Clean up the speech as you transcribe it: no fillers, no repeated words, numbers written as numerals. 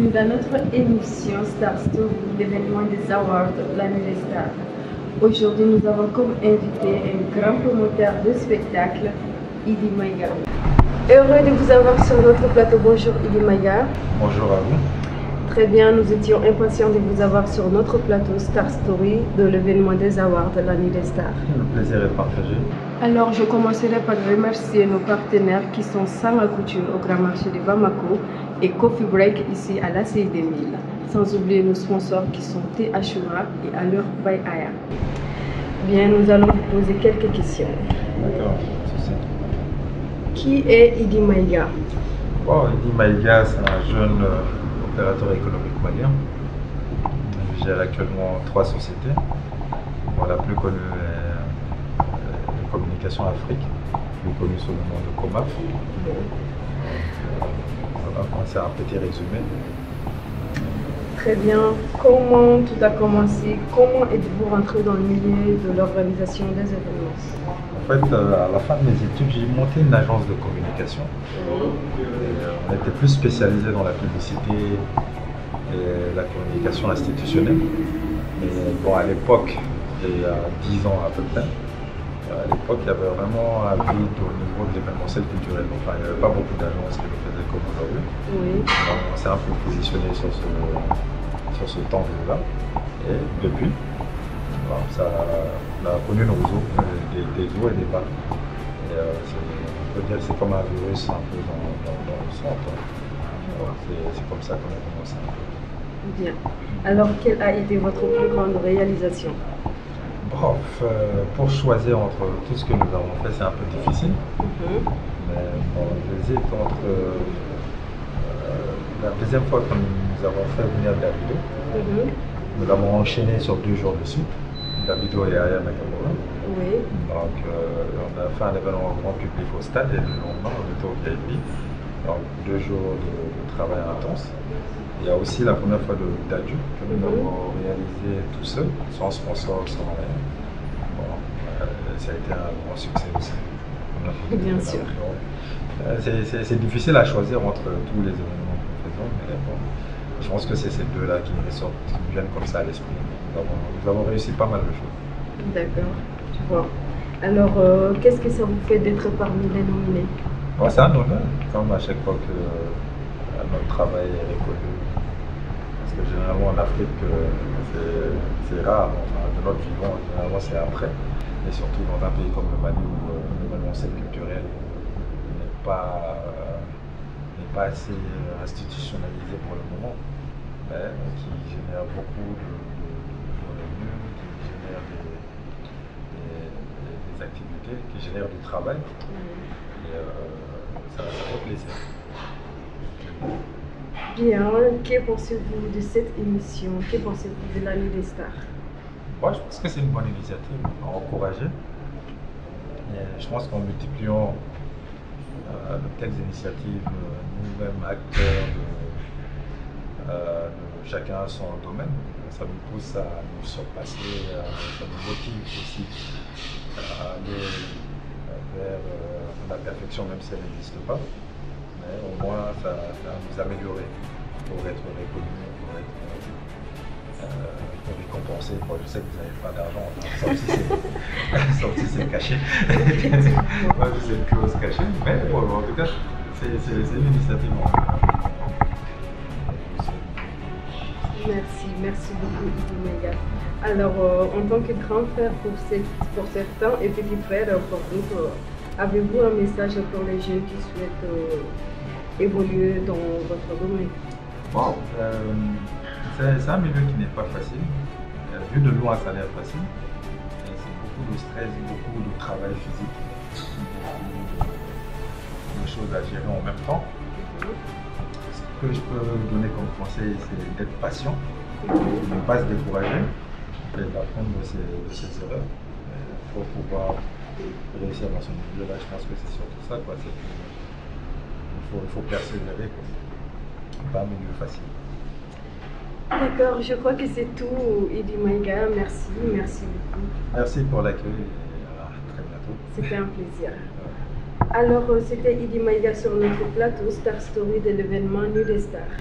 bienvenue dans notre émission Star Story, l'événement des Awards de la Nuit des Stars. Aujourd'hui, nous avons comme invité un grand promoteur de spectacle, Idi Maïga. Heureux de vous avoir sur notre plateau. Bonjour Idi Maïga. Bonjour à vous. Très bien, nous étions impatients de vous avoir sur notre plateau Star Story de l'événement des Awards de la Nuit des Stars. Le plaisir est partagé. Alors, je commencerai par remercier nos partenaires qui sont Sans la Couture au Grand Marché de Bamako et Coffee Break ici à la CI2000. Sans oublier nos sponsors qui sont Thé Ashura et Allure by Aya. Bien, nous allons vous poser quelques questions. D'accord, c'est ça. Qui est Idi Maïga? Bon, Idi Maïga, c'est un jeune opérateur économique malien. Il gère actuellement 3 sociétés. Bon, la plus connue est Communication Afrique, plus connue sous le nom de Comaf. Voilà, c'est un petit résumé. Très bien. Comment tout a commencé? Comment êtes-vous rentré dans le milieu de l'organisation des événements? En fait, à la fin de mes études, j'ai monté une agence de communication. On était plus spécialisé dans la publicité et la communication institutionnelle. Mais bon, à l'époque, il y a 10 ans à peu près, à l'époque, il y avait vraiment un vide au niveau de l'événementiel culturel. Enfin, il n'y avait pas beaucoup d'agences qui le faisaient comme aujourd'hui. Oui. On s'est un peu positionné sur ce temps-là. Et depuis, bon, ça on a connu nos eaux, des hauts et des bas. Et on peut dire que c'est comme un virus un peu dans le sang. C'est comme ça qu'on a commencé. Bien. Alors, quelle a été votre plus grande réalisation? Bon, pour choisir entre tout ce que nous avons fait, c'est un peu difficile. Mais bon, j'hésite entre la deuxième fois que nous avons fait venir Davido. Nous l'avons enchaîné sur 2 jours de suite, Davido et Aya Nakamura. Oui. Donc, on a fait un événement grand public au stade et le lendemain, on était au VIP. Donc, 2 jours de travail intense. Il y a aussi la première fois de Dadju que nous avons réalisé tout seul, sans sponsor, sans rien. Bon, ça a été un grand succès aussi. Bien sûr. C'est difficile à choisir entre tous les événements que nous faisons, mais bon, je pense que c'est ces deux-là qui me viennent comme ça à l'esprit. Nous avons réussi pas mal de choses. D'accord, je vois. Alors, qu'est-ce que ça vous fait d'être parmi les nominés? Bon, c'est un honneur, comme à chaque fois que notre travail est reconnu. Parce que généralement en Afrique, c'est rare, enfin, de notre vivant, généralement c'est après. Et surtout dans un pays comme le Mali où l'événementiel culturel n'est pas assez institutionnalisé pour le moment, mais qui génère beaucoup de revenus, qui génère des activités, qui génère du travail. Et ça fait plaisir. Bien, que pensez-vous de cette émission? Que pensez-vous de la Nuit des Stars? Moi, je pense que c'est une bonne initiative à encourager. Et je pense qu'en multipliant de telles initiatives, nous-mêmes acteurs de chacun son domaine, ça nous pousse à nous surpasser, ça nous motive aussi à aller vers la perfection, même si elle n'existe pas. Mais au moins, ça va nous améliorer pour être reconnus, pour récompenser. Bon, je sais que vous n'avez pas d'argent, sauf si c'est caché. Moi, c'est une clause cachée, mais bon, en tout cas, c'est une initiative. Merci beaucoup Idi Maïga. Alors, en tant que grand frère pour certains et petit frère pour d'autres, avez-vous un message pour les jeunes qui souhaitent évoluer dans votre domaine? Bon, c'est un milieu qui n'est pas facile. Vu de loin, ça a l'air facile. C'est beaucoup de stress, beaucoup de travail physique, beaucoup de choses à gérer en même temps. Ce que je peux vous donner comme conseil, c'est d'être patient, de ne pas se décourager et d'apprendre de ses erreurs. Il faut pouvoir réussir dans ce milieu-là. Je pense que c'est surtout ça. Il faut persévérer. Pas un milieu facile. D'accord, je crois que c'est tout, Idi Maïga. Merci beaucoup. Merci pour l'accueil et à très bientôt. C'était un plaisir. Alors, c'était Idi Maïga sur notre plateau Star Story de l'événement Nuit des Stars.